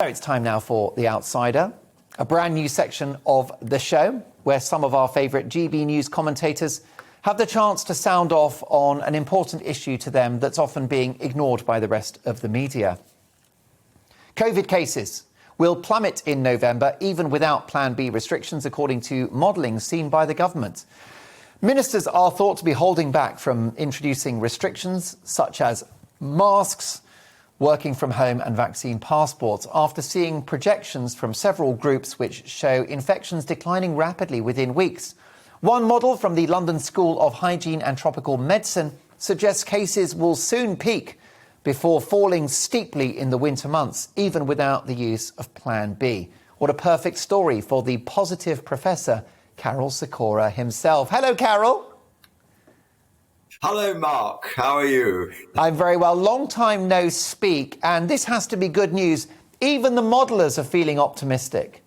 It's time now for The Outsider, a brand new section of the show where some of our favourite GB News commentators have the chance to sound off on an important issue to them that's often being ignored by the rest of the media. COVID cases will plummet in November, even without Plan B restrictions, according to modelling seen by the government. Ministers are thought to be holding back from introducing restrictions such as masks, working from home and vaccine passports after seeing projections from several groups which show infections declining rapidly within weeks. One model from the London School of Hygiene and Tropical Medicine suggests cases will soon peak before falling steeply in the winter months, even without the use of Plan B. What a perfect story for the positive Professor Karol Sikora himself. Hello, Karol. Hello, Mark. How are you? I'm very well. Long time no speak, and this has to be good news. Even the modellers are feeling optimistic.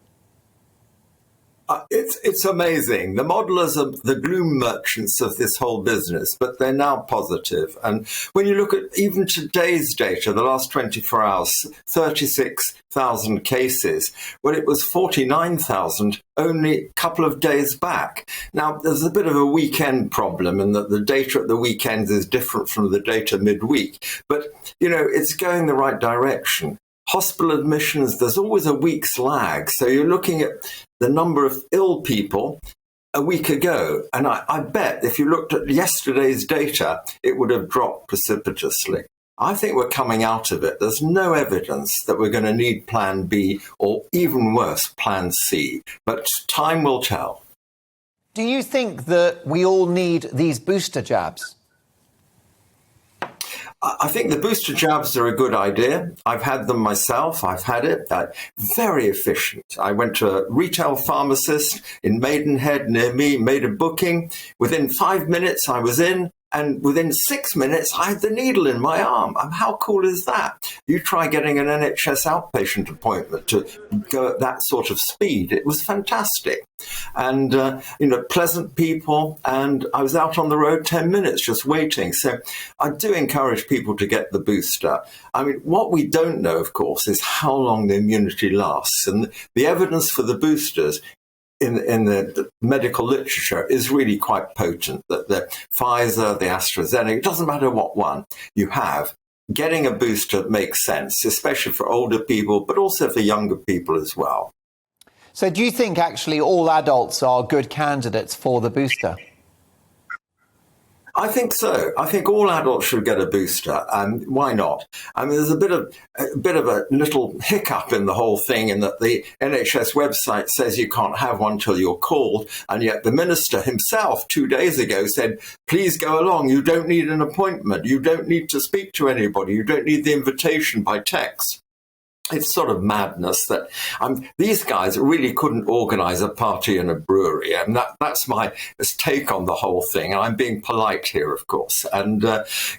It's amazing. The modelers are the gloom merchants of this whole business, but they're now positive. And when you look at even today's data, the last 24 hours, 36,000 cases, well, it was 49,000 only a couple of days back. Now, there's a bit of a weekend problem in that the data at the weekends is different from the data midweek. But, you know, it's going the right direction. Hospital admissions, there's always a week's lag. So you're looking at the number of ill people a week ago. And I bet if you looked at yesterday's data, it would have dropped precipitously. I think we're coming out of it. There's no evidence that we're going to need Plan B or even worse, Plan C. But time will tell. Do you think that we all need these booster jabs? I think the booster jabs are a good idea. I've had them myself. I've had it. Very efficient. I went to a retail pharmacist in Maidenhead near me, made a booking. Within 5 minutes, I was in. And within 6 minutes, I had the needle in my arm. How cool is that? You try getting an NHS outpatient appointment to go at that sort of speed. It was fantastic. And, pleasant people. And I was out on the road 10 minutes just waiting. So I do encourage people to get the booster. I mean, what we don't know, of course, is how long the immunity lasts. And the evidence for the boosters in the medical literature is really quite potent, that the Pfizer, the AstraZeneca, it doesn't matter what one you have, getting a booster makes sense, especially for older people, but also for younger people as well. So do you think actually all adults are good candidates for the booster? I think so. I think all adults should get a booster. Why not? I mean, there's a bit of a little hiccup in the whole thing, in that the NHS website says you can't have one till you're called, and yet the minister himself 2 days ago said, please go along. You don't need an appointment. You don't need to speak to anybody. You don't need the invitation by text. It's sort of madness that these guys really couldn't organise a party in a brewery. And that's my take on the whole thing. And I'm being polite here, of course. And,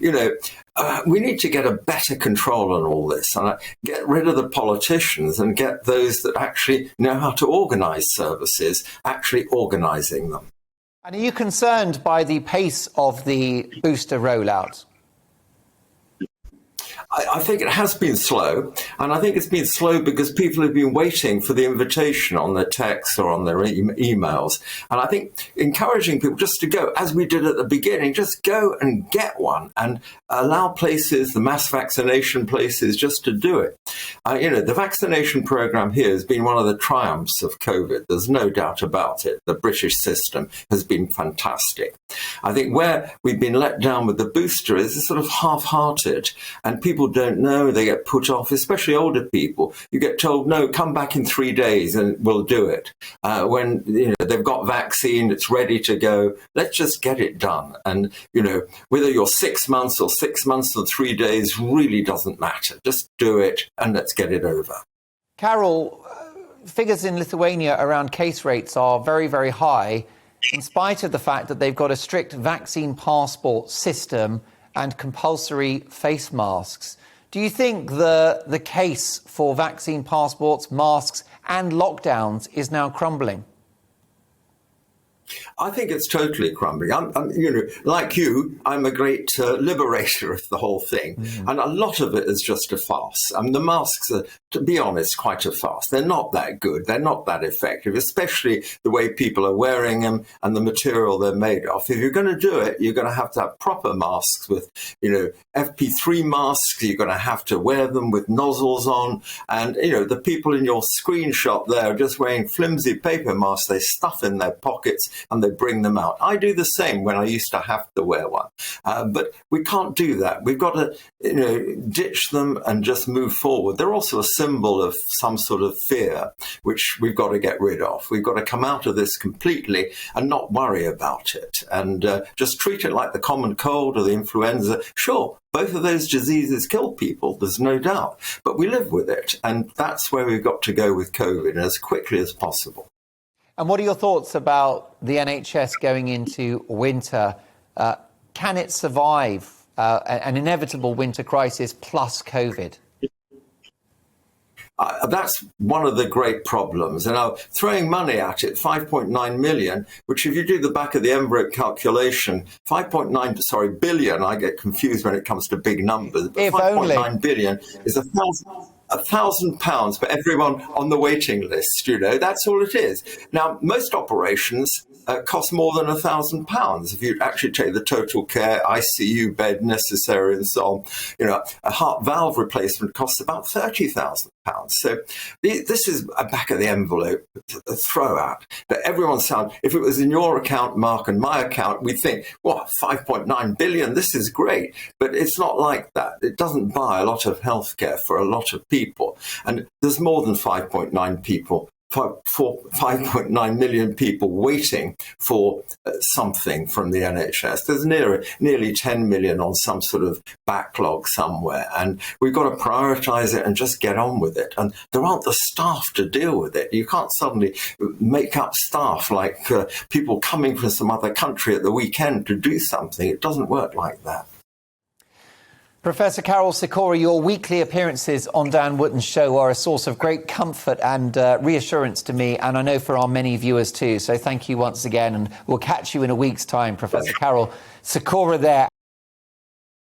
we need to get a better control on all this and get rid of the politicians and get those that actually know how to organise services, actually organising them. And are you concerned by the pace of the booster rollout? I think it has been slow, and I think it's been slow because people have been waiting for the invitation on their texts or on their emails. And I think encouraging people just to go, as we did at the beginning, just go and get one and allow places, the mass vaccination places, just to do it. The vaccination program here has been one of the triumphs of COVID. There's no doubt about it. The British system has been fantastic. I think where we've been let down with the booster is sort of half-hearted, and people don't know, they get put off, especially older people. You get told, no, come back in 3 days and we'll do it. When they've got vaccine, it's ready to go. Let's just get it done. And, whether you're 6 months or 6 months or 3 days really doesn't matter. Just do it and let's get it over. Karol, figures in Lithuania around case rates are very, very high, in spite of the fact that they've got a strict vaccine passport system and compulsory face masks. Do you think the case for vaccine passports, masks and lockdowns is now crumbling? I think it's totally crumbling. Like you, I'm a great liberator of the whole thing. And a lot of it is just a farce. The masks are, to be honest, quite a farce. They're not that good. They're not that effective, especially the way people are wearing them and the material they're made of. If you're going to do it, you're going to have proper masks with, FP3 masks. You're going to have to wear them with nozzles on. And, the people in your screenshot there are just wearing flimsy paper masks they stuff in their pockets and they bring them out. I do the same when I used to have to wear one. But we can't do that. We've got to, ditch them and just move forward. They're also a symbol of some sort of fear, which we've got to get rid of. We've got to come out of this completely and not worry about it and just treat it like the common cold or the influenza. Sure, both of those diseases kill people, there's no doubt, but we live with it. And that's where we've got to go with COVID, as quickly as possible. And what are your thoughts about the NHS going into winter? Can it survive an inevitable winter crisis plus COVID? That's one of the great problems. And throwing money at it, 5.9 million, which if you do the back of the envelope calculation, 5.9 billion, I get confused when it comes to big numbers, but 5.9 billion is £1,000 for everyone on the waiting list. That's all it is. Now, most operations cost more than £1,000 if you actually take the total care, ICU bed necessary and so on. A heart valve replacement costs about £30,000. So this is a back of the envelope throw out. But everyone sounds, if it was in your account, Mark, and my account, we'd think, 5.9 billion, this is great. But it's not like that. It doesn't buy a lot of healthcare for a lot of people. And there's more than 5.9 million people waiting for something from the NHS. There's nearly 10 million on some sort of backlog somewhere. And we've got to prioritise it and just get on with it. And there aren't the staff to deal with it. You can't suddenly make up staff like people coming from some other country at the weekend to do something. It doesn't work like that. Professor Karol Sikora, your weekly appearances on Dan Wootton's show are a source of great comfort and reassurance to me, and I know for our many viewers too. So thank you once again, and we'll catch you in a week's time, Professor Karol Sikora there.